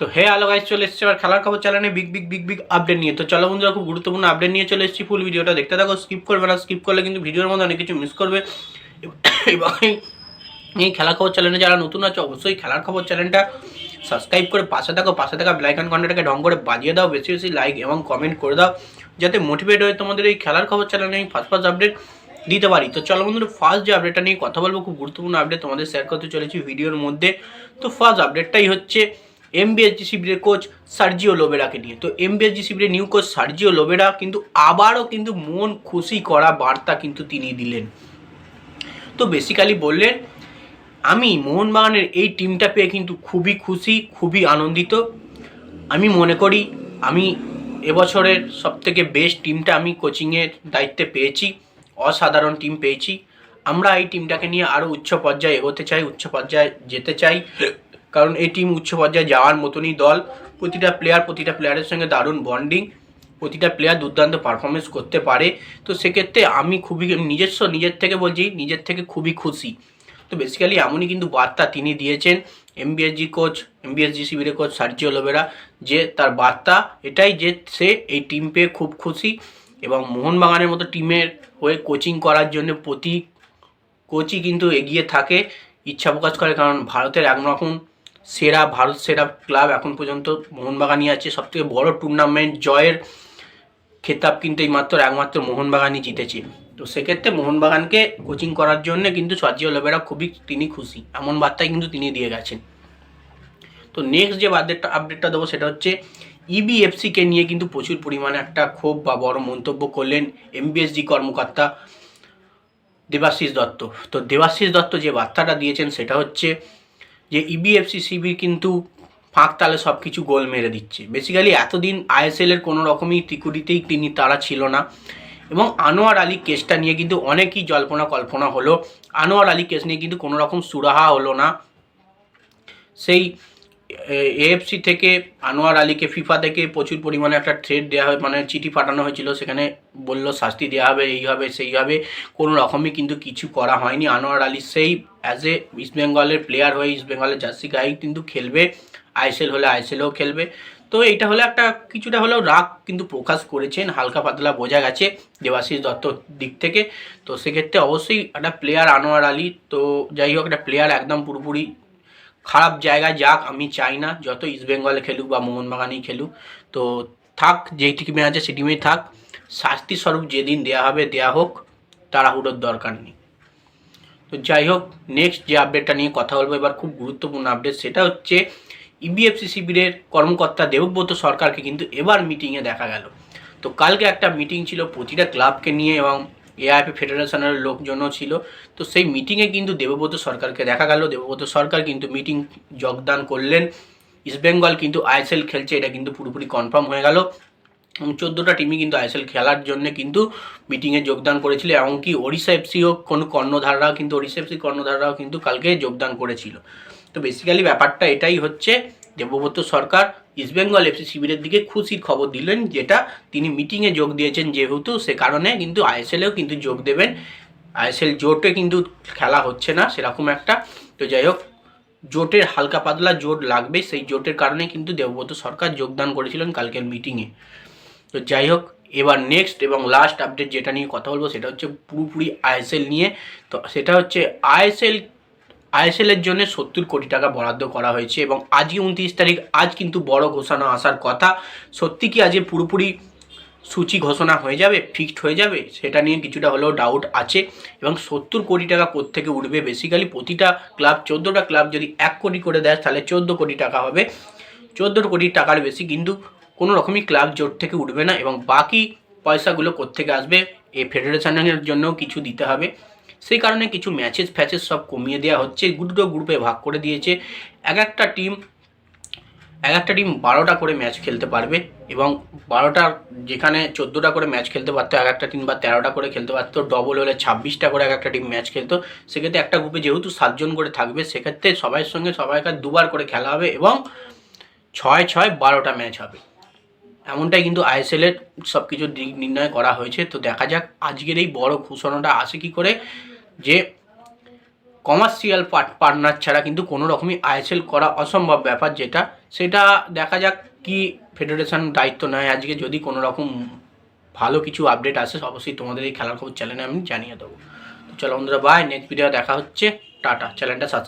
তো hello guys, চলে এসেছে এবার খেলার খবর চ্যানেলে বিগ আপডেট নিয়ে। তো চলো বন্ধুরা, খুব গুরুত্বপূর্ণ আপডেট নিয়ে চলে এসেছি। ফুল ভিডিওটা দেখতে থাকো, স্কিপ করবে না। স্কিপ করলে কিন্তু ভিডিওর মধ্যে অনেক কিছু মিস করবে। এবং এই খেলার খবর চ্যানেলে যারা নতুন আছে অবশ্যই খেলার খবর চ্যানেলটা সাবস্ক্রাইব করে পাশে থাকা বেল আইকন ঘন্টাটাকে ঢং করে বাজিয়ে দাও, বেশি বেশি লাইক এবং কমেন্ট করে দাও, যাতে মোটিভেট হয়ে তোমাদের এই খেলার খবর চ্যানেলে আমি ফার্স্ট আপডেট দিতে পারি। তো চলো বন্ধুরা, ফার্স্ট যে আপডেটটা নিয়ে কথা বলবো, খুব গুরুত্বপূর্ণ আপডেট তোমাদের শেয়ার করতে চলেছি ভিডিওর মধ্যে। তো ফার্স্ট আপডেটটাই হচ্ছে এমবিএসজি শিবিরের কোচ সার্জিও লোবেরাকে নিয়ে। তো এমবিএসজি শিবিরের নিউ কোচ সার্জিও লোবেরা কিন্তু আবারও কিন্তু মন খুশি করা বার্তা কিন্তু তিনি দিলেন। তো বেসিক্যালি বললেন, আমি মোহনবাগানের এই টিমটা পেয়ে কিন্তু খুবই খুশি, খুবই আনন্দিত। আমি মনে করি আমি এবছরের সবথেকে বেস্ট টিমটা আমি কোচিংয়ের দায়িত্বে পেয়েছি, অসাধারণ টিম পেয়েছি। আমরা এই টিমটাকে নিয়ে আরও উচ্চ পর্যায়ে এগোতে চাই, উচ্চ পর্যায়ে যেতে চাই, কারণ এই টিম উচ্চ পর্যায়ে যাওয়ার মতনই দল। প্রতিটা প্লেয়ারের সঙ্গে দারুণ বন্ডিং, প্রতিটা প্লেয়ার দুর্দান্ত পারফরমেন্স করতে পারে। তো সেক্ষেত্রে আমি খুবই নিজের থেকে খুবই খুশি। তো বেসিক্যালি এমনই কিন্তু বার্তা তিনি দিয়েছেন, এমবিএসজি শিবিরের কোচ সার্জিও লোবেরা, যে তার বার্তা এটাই যে সে এই টিম পেয়ে খুব খুশি এবং মোহনবাগানের মতো টিমের হয়ে কোচিং করার জন্য প্রতি কোচই কিন্তু এগিয়ে থাকে, ইচ্ছা প্রকাশ করে। কারণ ভারতের একরকম ভারত সেরা ক্লাব এখন পর্যন্ত মোহনবাগানই আছে। সবথেকে বড় টুর্নামেন্ট জয়ের খেতাব কিন্তু একমাত্র মোহনবাগানই জিতেছে। তো সেক্ষেত্রে মোহনবাগানকে কোচিং করার জন্য কিন্তু সার্জিও লোবেরা তিনি খুশি, এমন বার্তাই কিন্তু তিনি দিয়ে গেছেন। তো নেক্সট যে আপডেটটা দেবো সেটা হচ্ছে ইবিএফসিকে নিয়ে কিন্তু প্রচুর পরিমাণে একটা ক্ষোভ বা বড় মন্তব্য করলেন এমবিএসজি কর্মকর্তা দেবাশিস দত্ত। তো দেবাশিস দত্ত যে বার্তাটা দিয়েছেন সেটা হচ্ছে যে ইবিএফসি শিবির কিন্তু ফাঁক তালে সব কিছু গোল মেরে দিচ্ছে। বেসিক্যালি এতদিন আইএসএলের কোনো রকমই ত্রিকুটিতেই তারা ছিল না, এবং আনোয়ার আলী কেসটা নিয়ে কিন্তু অনেকই জল্পনা কল্পনা হলো। আনোয়ার আলী কেস নিয়ে কিন্তু কোনো রকম সুরাহা হলো না। সেই এএফসি থেকে আনোয়ার আলীকে ফিফা থেকে প্রচুর পরিমাণে একটা থ্রেট দেওয়া হয়, মানে চিঠি পাঠানো হয়েছিল, সেখানে বলল শাস্তি দেওয়া হবে, এই হবে সেই হবে। কোনো রকমই কিন্তু কিছু করা হয়নি। আনোয়ার আলী সেই অ্যাজ এ ইস্টবেঙ্গলের প্লেয়ার হয়ে ইস্টবেঙ্গলের জার্সি গায়ে কিন্তু খেলবে, আইএসএল হলে আইএসএলেও খেলবে। তো এইটা হলে কিছুটা হলেও রাগ কিন্তু প্রকাশ করেছেন, হালকা পাতলা বোঝা গেছে দেবাশিস দত্তর দিক থেকে। তো সেক্ষেত্রে অবশ্যই একটা প্লেয়ার আনোয়ার আলী, তো যাই হোক, একটা প্লেয়ার একদম পুরোপুরি খারাপ জায়গায় যাক আমি চাই না। যত ইস্টবেঙ্গলে খেলুক বা মোহনবাগানেই খেলুক, তো থাক, যেই টিমে আছে সেই টিমেই থাক। শাস্তি স্বরূপ যেদিন দেয়া হোক, তাড়াহুড়োর দরকার নেই। তো যাই হোক, নেক্সট যে আপডেটটা নিয়ে কথা বলবো এবার, খুব গুরুত্বপূর্ণ আপডেট, সেটা হচ্ছে ইবিএফসি শিবিরের কর্মকর্তা দেবব্রত সরকারকে কিন্তু এবার মিটিংয়ে দেখা গেল। তো কালকে একটা মিটিং ছিল প্রতিটা ক্লাবকে নিয়ে এবং এআইএফএ ফেডারেশনের লোকজনও ছিল। তো সেই মিটিংয়ে কিন্তু দেবব্রত সরকারকে দেখা গেল। দেবব্রত সরকার কিন্তু মিটিং যোগদান করলেন। ইস্টবেঙ্গল কিন্তু আইএসএল খেলছে, এটা কিন্তু পুরোপুরি কনফার্ম হয়ে গেল। এবং 14টা টিমই কিন্তু আইএসএল খেলার জন্য কিন্তু মিটিংয়ে যোগদান করেছিল। এমনকি ওড়িশা এফসিও ওড়িশা এফসি কর্ণধাররাও কিন্তু কালকে যোগদান করেছিল। তো বেসিক্যালি ব্যাপারটা এটাই হচ্ছে, দেবব্রত সরকার ইস্টবেঙ্গল এফসি শিবিরের দিকে খুশির খবর দিলেন, যেটা তিনি মিটিংয়ে যোগ দিয়েছেন যেহেতু, সে কারণে কিন্তু আইএসএলেও কিন্তু যোগ দেবেন। আইএসএল জোটে কিন্তু খেলা হচ্ছে না সেরকম একটা। তো যাই হোক, জোটের হালকা পাতলা জোট লাগবে, সেই জোটের কারণে কিন্তু দেবব্রত সরকার যোগদান করেছিলেন কালকের মিটিংয়ে। তো যাই হোক, এবার নেক্সট এবং লাস্ট আপডেট যেটা নিয়ে কথা বলবো সেটা হচ্ছে পুরোপুরি আইএসএল নিয়ে। তো সেটা হচ্ছে আইএসএলের জন্য 70 কোটি টাকা বরাদ্দ করা হয়েছে এবং আজকে 29 তারিখ, আজ কিন্তু বড় ঘোষণা আসার কথা। সত্যি কি আজকে পুরোপুরি সূচি ঘোষণা হয়ে যাবে, ফিক্সড হয়ে যাবে, সেটা নিয়ে কিছুটা হলেও ডাউট আছে। এবং 70 কোটি টাকা কোত্থেকে উঠবে? বেসিক্যালি প্রতিটা ক্লাব, 14টা ক্লাব যদি 1 কোটি করে দেয় তাহলে 14 কোটি টাকা হবে। 14 কোটি টাকার বেশি কিন্তু কোনো রকমই ক্লাব জোট থেকে উঠবে না। এবং বাকি পয়সাগুলো কোত্থেকে আসবে? এই ফেডারেশনের জন্যও কিছু দিতে হবে, সেই কারণে কিছু ফ্যাচেস সব কমিয়ে দেওয়া হচ্ছে, দুটো গ্রুপে ভাগ করে দিয়েছে। এক একটা টিম 12টা করে ম্যাচ খেলতে পারবে, এবং 12টা যেখানে 14টা করে ম্যাচ খেলতে পারতো এক একটা টিম, বা 13টা করে খেলতে পারতো, ডবল হলে 26টা করে এক একটা টিম ম্যাচ খেলতো। সেক্ষেত্রে একটা গ্রুপে যেহেতু 7 জন করে থাকবে, সেক্ষেত্রে সবাইয়ের সঙ্গে সবাইকার দুবার করে খেলা হবে এবং 6-6-12টা ম্যাচ হবে। এমনটাই কিন্তু আইএসএলের সব কিছু দিক নির্ণয় করা হয়েছে। তো দেখা যাক আজকের এই বড় ঘোষণাটা আসে কী করে, যে কমার্শিয়াল পার্টনার ছাড়া কিন্তু কোনো রকমই আইএসএল করা অসম্ভব ব্যাপার, যেটা সেটা দেখা যাক কি ফেডারেশন দায়িত্ব নেয় আজকে। যদি কোনো রকম ভালো কিছু আপডেট আসে অবশ্যই তোমাদের এই খেলার খবর চ্যানেলে আমি জানিয়ে দেবো। তো চলো বন্ধুরা, বাই, নেক্সট ভিডিও দেখা হচ্ছে, টাটা। চ্যানেলটা সাবস্ক্রাইব